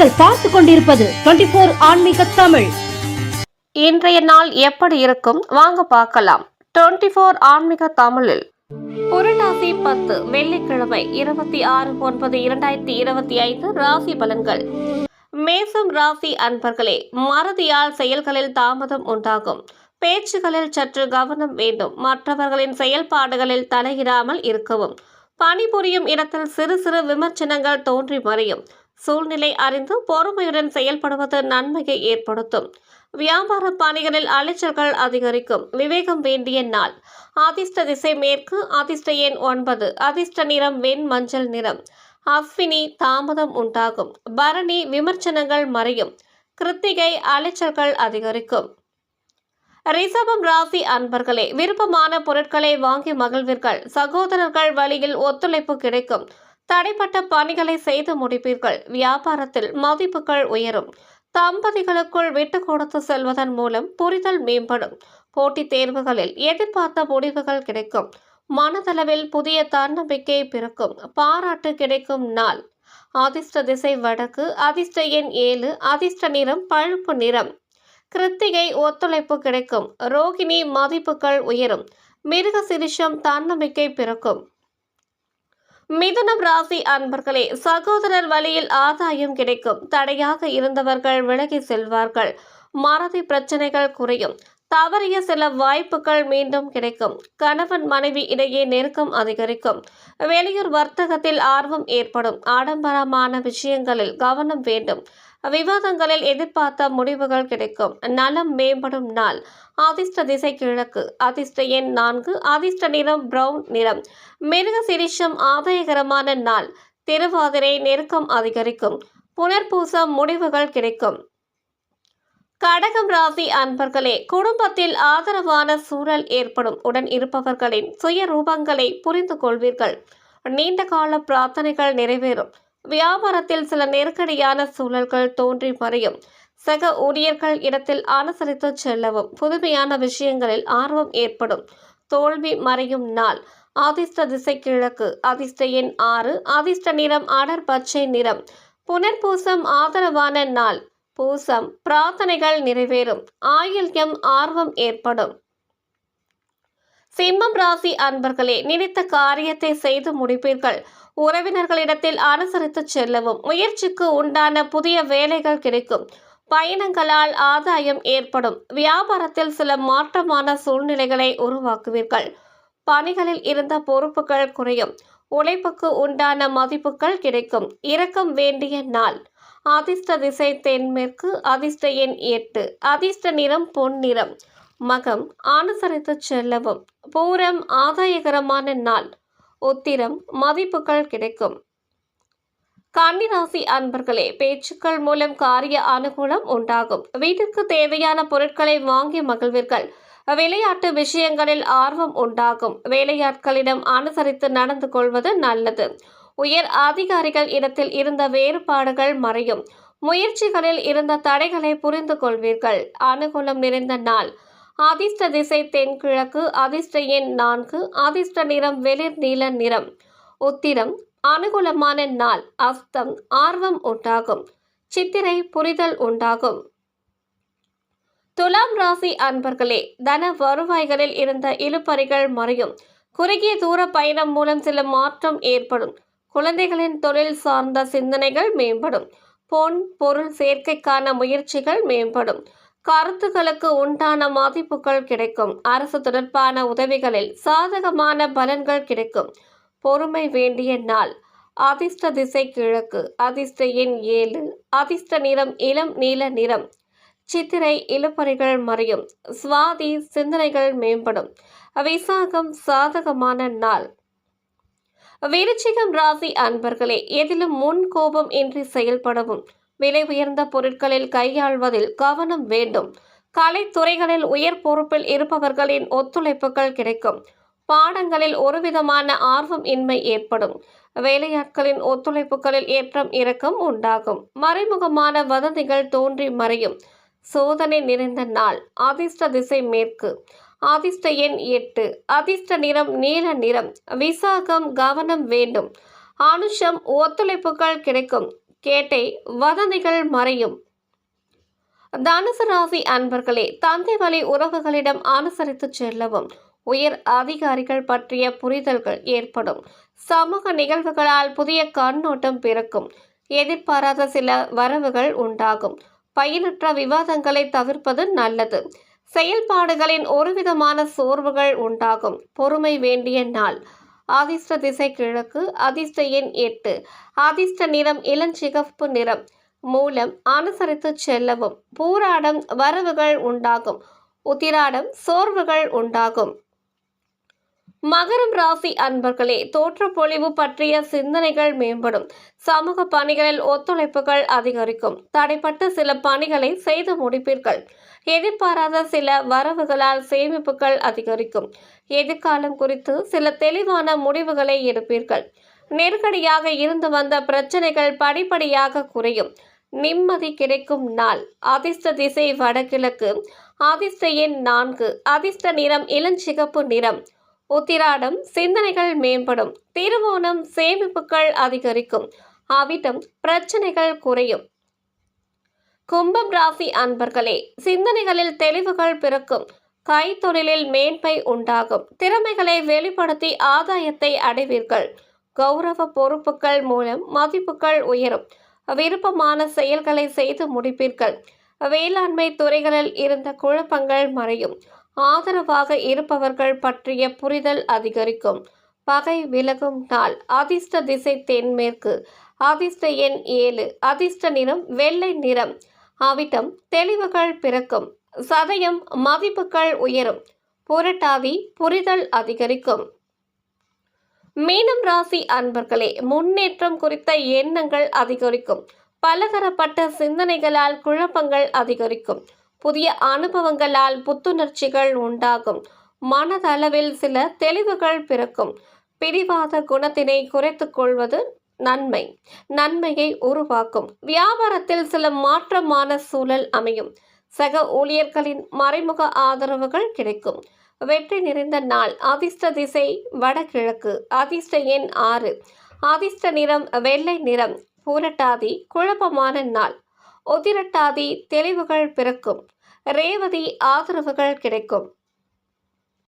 நீங்கள் பார்த்து கொண்டிருப்பது 24 ஆன்மீக தமிழ். இன்றைய நாள் எப்படி இருக்கும் வாங்க பார்க்கலாம். 24 ஆன்மீக தமிழில் புரட்டாசி 10 வெள்ளிக்கிழமை 26/9/2025 ராசி பலன்கள். மேசம் ராசி அன்பர்களே, மறதியால் செயல்களில் தாமதம் உண்டாகும். பேச்சுகளில் சற்று கவனம் வேண்டும். மற்றவர்களின் செயல்பாடுகளில் தலையிடாமல் இருக்கவும். பணிபுரியும் இடத்தில் சிறு சிறு விமர்சனங்கள் தோன்றி மறையும். சூழ்நிலை அறிந்து பொறுமையுடன் செயல்படுவது நன்மையை ஏற்படுத்தும். வியாபார பணிகளில் அலைச்சல்கள் அதிகரிக்கும். விவேகம் வேண்டிய நாள். அதிர்ஷ்ட திசை மேற்கு. அதிர்ஷ்ட எண் 9. அதிர்ஷ்ட நிறம் வெண் மஞ்சள் நிறம். அஸ்வினி தாமதம் உண்டாகும். பரணி விமர்சனங்கள் மறையும். கிருத்திகை அலைச்சல்கள் அதிகரிக்கும். ரிஷபம் ராசி அன்பர்களே, விருப்பமான பொருட்களை வாங்கி மகிழ்வீர்கள். சகோதரர்கள் வழியில் ஒத்துழைப்பு கிடைக்கும். தடைப்பட்ட பணிகளை செய்து முடிப்பீர்கள். வியாபாரத்தில் மதிப்புகள் உயரும். தம்பதிகளுக்குள் விட்டு கொடுத்து செல்வதன் மூலம் புரிதல் மேம்படும். போட்டித் தேர்வுகளில் எதிர்பார்த்த முடிவுகள் கிடைக்கும். மனதளவில் புதிய தன்னம்பிக்கை பிறக்கும். பாராட்டு கிடைக்கும் நாள். அதிர்ஷ்ட திசை வடக்கு. அதிர்ஷ்ட எண் 7. அதிர்ஷ்ட நிறம் பழுப்பு நிறம். கிருத்திகை ஒத்துழைப்பு கிடைக்கும். ரோகிணி மதிப்புகள் உயரும். மிருகசீரிஷம் தன்னம்பிக்கை பிறக்கும். மிதுனம் ராசி அன்பர்களே, சகோதரர் வழியில் ஆதாயம் கிடைக்கும். தடையாக இருந்தவர்கள் விலகி செல்வார்கள். மறதி பிரச்சனைகள் குறையும். தவறிய சில வாய்ப்புகள் மீண்டும் கிடைக்கும். கணவன் மனைவி இடையே நெருக்கம் அதிகரிக்கும். வெளியூர் வர்த்தகத்தில் ஆர்வம் ஏற்படும். ஆடம்பரமான விஷயங்களில் கவனம் வேண்டும். விவாதங்களில் எதிர்பார்த்த முடிவுகள் கிடைக்கும். நலம் மேம்படும் நாள். அதிர்ஷ்ட திசை கிழக்கு. அதிர்ஷ்ட எண் 4. அதிர்ஷ்ட நிறம் பிரவுன் நிறம். மிருகசீரிஷம் ஆதாயகரமான நாள். திருவாதிரை நெருக்கம் அதிகரிக்கும். புனர்பூசம் முடிவுகள் கிடைக்கும். கடகம் ராசி அன்பர்களே, குடும்பத்தில் ஆதரவான சூழல் ஏற்படும். உடன் இருப்பவர்களின் சுய ரூபங்களை புரிந்து கொள்வீர்கள். நீண்ட கால பிரார்த்தனைகள் நிறைவேறும். வியாபாரத்தில் சில நெருக்கடியான சூழல்கள் தோன்றி மறையும். சக ஊழியர்கள் இடத்தில் அனுசரித்து செல்லவும். புதுமையான விஷயங்களில் ஆர்வம் ஏற்படும். தோல்வி மறையும் நாள். அதிர்ஷ்ட திசை கிழக்கு. அதிர்ஷ்ட எண் 6. அதிர்ஷ்ட நிறம் அடர் பச்சை நிறம். புனர்பூசம் ஆதரவான நாள். பூசம் பிரார்த்தனைகள் நிறைவேறும். ஆயில்யம் ஆர்வம் ஏற்படும். சிம்மம் ராசி அன்பர்களே, நினைத்த காரியத்தை செய்து முடிப்பீர்கள். உறவினர்களிடத்தில் அனுசரித்து செல்லவும். முயற்சிக்கு உண்டான புதிய வேலைகள் கிடைக்கும். பயணங்களால் ஆதாயம் ஏற்படும். வியாபாரத்தில் சில மாற்றமான சூழ்நிலைகளை உருவாக்குவீர்கள். பணிகளில் இருந்த பொறுப்புகள் குறையும். உழைப்புக்கு உண்டான மதிப்புகள் கிடைக்கும். இரக்கம் வேண்டிய நாள். அதிர்ஷ்ட திசை தென்மேற்கு. அதிர்ஷ்ட எண் 8. அதிர்ஷ்ட நிறம் பொன் நிறம். மகம் அனுசரித்து செல்லவும். பூரம் ஆதாயகரமான நாள். உத்திரம் மதிப்புகள் கிடைக்கும். கன்னிராசி அன்பர்களே, பேச்சுக்கள் மூலம் காரிய அனுகூலம் உண்டாகும். வீட்டிற்கு தேவையான பொருட்களை வாங்கி மகிழ்வீர்கள். விளையாட்டு விஷயங்களில் ஆர்வம் உண்டாகும். வேலையாட்களிடம் அனுசரித்து நடந்து கொள்வது நல்லது. உயர் அதிகாரிகள் இடத்தில் இருந்த வேறுபாடுகள் மறையும். முயற்சிகளில் இருந்த தடைகளை புரிந்து கொள்வீர்கள். அனுகூலம் நிறைந்த நாள். அதிர்ஷ்ட திசை தென்கிழக்கு. அதிர்ஷ்ட எண் 4. அதிர்ஷ்ட நிறம் வெளிர் நீல நிறம். உத்திரம் அனுகூலமான நாள். அஸ்தம் ஆர்வம் உண்டாகும். சித்திரை புரிதல் உண்டாகும். துலாம் ராசி அன்பர்களே, தன வருவாய்களில் இருந்த இழுபறிகள் மறையும். குறுகிய தூர பயணம் மூலம் சில மாற்றம் ஏற்படும். குழந்தைகளின் தொழில் சார்ந்த சிந்தனைகள் மேம்படும். பொன் பொருள் சேர்க்கைக்கான முயற்சிகள் மேம்படும். கருத்துக்களுக்கு உண்டான மதிப்புகள் கிடைக்கும். அரசு தொடர்பான உதவிகளில் சாதகமான பலன்கள் கிடைக்கும். பொறுமை வேண்டிய நாள். அதிர்ஷ்ட திசை கிழக்கு. அதிர்ஷ்ட எண் 7. அதிர்ஷ்ட நிறம் இளம் நீல நிறம். சித்திரை இழுபறிகள் மறையும். சுவாதி சிந்தனைகள் மேம்படும். விசாகம் சாதகமான நாள். விருச்சிகம் ராசி அன்பர்களே, எதிலும் முன் கோபம் இன்றி செயல்படவும். விலை உயர்ந்த பொருட்களில் கையாள்வதில் கவனம் வேண்டும். கலைத்துறைகளில் உயர் பொறுப்பில் இருப்பவர்களின் ஒத்துழைப்புகள் கிடைக்கும். பாடங்களில் ஒருவிதமான ஆர்வம் இன்மை ஏற்படும். வேலையாட்களின் ஒத்துழைப்புகளில் ஏற்றம் இறக்கம் உண்டாகும். மறைமுகமான வதந்திகள் தோன்றி மறையும். சோதனை நிறைந்த நாள். அதிர்ஷ்ட திசை மேற்கு. அதிர்ஷ்ட எண் 8. அதிர்ஷ்ட நிறம் நீல நிறம். விசாகம் கவனம் வேண்டும். அனுஷம் ஒத்துழைப்புகள் கிடைக்கும். கேட்டை வதந்திகள் மறையும். தனுசு ராசி அன்பர்களே, தந்தை வழி உறவுகளிடம் அனுசரித்து செல்லவும், உயர் அதிகாரிகள் பற்றிய புரிதல்கள் ஏற்படும். சமூக நிகழ்வுகளால் புதிய கண்ணோட்டம் பிறக்கும். எதிர்பாராத சில வரவுகள் உண்டாகும். பயனற்ற விவாதங்களை தவிர்ப்பது நல்லது. செயல்பாடுகளின் ஒருவிதமான சோர்வுகள் உண்டாகும். பொறுமை வேண்டிய நாள். அதிர்ஷ்ட திசை கிழக்கு. அதிர்ஷ்ட எண் 8. அதிர்ஷ்ட நிறம் இளஞ்சிகப்பு நிறம். மூலம் அனுசரித்து செல்லவும். பூராடம் வரவுகள் உண்டாகும். உத்திராடம் சோர்வுகள் உண்டாகும். மகரம் ராசி அன்பர்களே, தோற்றப்பொழிவு பற்றிய சிந்தனைகள் மேம்படும். சமூக பணிகளில் ஒத்துழைப்புகள் அதிகரிக்கும். தடைப்பட்ட சில பணிகளை செய்து முடிப்பீர்கள். எதிர்பாராத சில வரவுகளால் சேமிப்புகள் அதிகரிக்கும். எதிர்காலம் குறித்து சில தெளிவான முடிவுகளை எடுப்பீர்கள். நெருக்கடியாக இருந்து வந்த பிரச்சனைகள் படிப்படியாக குறையும். நிம்மதி கிடைக்கும் நாள். அதிர்ஷ்ட திசை வடகிழக்கு. அதிர்ஷ்ட எண் 4. அதிர்ஷ்ட நிறம் இளஞ்சிகப்பு நிறம். உத்திராடம் சிந்தனைகள் மேம்படும். திருவோணம் சேமிப்புகள் அதிகரிக்கும். அவிட்டம் பிரச்சனைகள் குறையும். கும்பம் ராசி அன்பர்களே, சிந்தனைகளில் தெளிவுகள் பிறக்கும். கைத்தொழிலில் மேன்மை உண்டாகும். திறமைகளை வெளிப்படுத்தி ஆதாயத்தை அடைவீர்கள். கௌரவ பொறுப்புகள் மூலம் மதிப்புகள் உயரும். விருப்பமான செயல்களை செய்து முடிப்பீர்கள். வேளாண்மை துறைகளில் இருந்த குழப்பங்கள் மறையும். ஆதரவாக இருப்பவர்கள் பற்றிய புரிதல் அதிகரிக்கும். பகை விலகும் நாள். அதிர்ஷ்ட திசை தென்மேற்கு. அதிர்ஷ்ட எண் 7. அதிர்ஷ்ட நிறம் வெள்ளை நிறம். அவிட்டம் தெளிவுகள் பிறக்கும். சதயம் மதிப்புகள் உயரும். புரட்டாதி புரிதல் அதிகரிக்கும். மீனம் ராசி அன்பர்களே, முன்னேற்றம் குறித்த எண்ணங்கள் அதிகரிக்கும். பலதரப்பட்ட சிந்தனைகளால் குழப்பங்கள் அதிகரிக்கும். புதிய அனுபவங்களால் புத்துணர்ச்சிகள் உண்டாகும். மனதளவில் சில தெளிவுகள் பிறக்கும். பிடிவாத குணத்தினை குறைத்துக் கொள்வது நன்மையை உருவாக்கும். வியாபாரத்தில் சில மாற்றமான சூழல் அமையும். சக ஊழியர்களின் மறைமுக ஆதரவுகள் கிடைக்கும். வெற்றி நிறைந்த நாள். அதிர்ஷ்ட திசை வடகிழக்கு. அதிர்ஷ்ட எண் 6. அதிர்ஷ்ட நிறம் வெள்ளை நிறம். பூரட்டாதி குழப்பமான நாள். உத்திரட்டாதி தெளிவுகள் பிறக்கும். ரேவதி ஆதரவுகள் கிடைக்கும்.